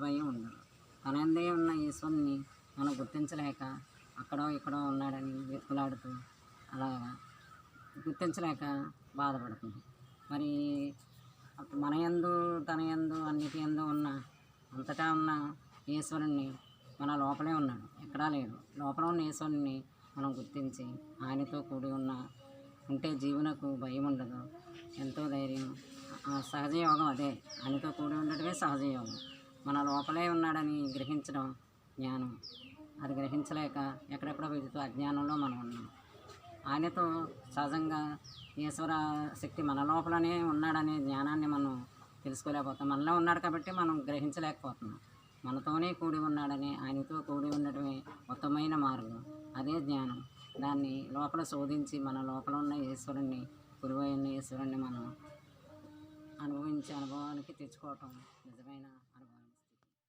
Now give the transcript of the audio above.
భయం ఉండదు. తన యందే ఉన్న ఈశ్వరుని మనం గుర్తించలేక అక్కడో ఇక్కడో ఉన్నాడని వెతుకులాడుతూ అలాగా గుర్తించలేక బాధపడుతుంది. మరి మన యందు తన యందు అన్నిటి యందు ఉన్న అంతటా ఉన్న ఈశ్వరుణ్ణి మన లోపలే ఉన్నాడు, ఎక్కడా లేడు. లోపల ఉన్న ఈశ్వరుణ్ణి మనం గుర్తించి ఆయనతో కూడి ఉంటే జీవునకు భయం ఉండదు, ఎంతో ధైర్యం. సహజ యోగం అదే, ఆయనతో కూడి ఉండటమే సహజ యోగం. మన లోపలే ఉన్నాడని గ్రహించడం జ్ఞానం. అది గ్రహించలేక ఎక్కడెక్కడో వెళుతూ అజ్ఞానంలో మనం ఉన్నాం. ఆయనతో సహజంగా ఈశ్వర శక్తి మన లోపలనే ఉన్నాడనే జ్ఞానాన్ని మనం తెలుసుకోలేకపోతాం. మనలో ఉన్నాడు కాబట్టి మనం గ్రహించలేకపోతున్నాం. మనతోనే కూడి ఉన్నాడని, ఆయనతో కూడి ఉండటమే ఉత్తమమైన మార్గం. అదే జ్ఞానం. దాన్ని లోపల శోధించి మన లోపల ఉన్న ఈశ్వరుణ్ణి, గురువైన ఈశ్వరుణ్ణి మనం అనుభవించి అనుభవానికి తెచ్చుకోవటం నిజమైన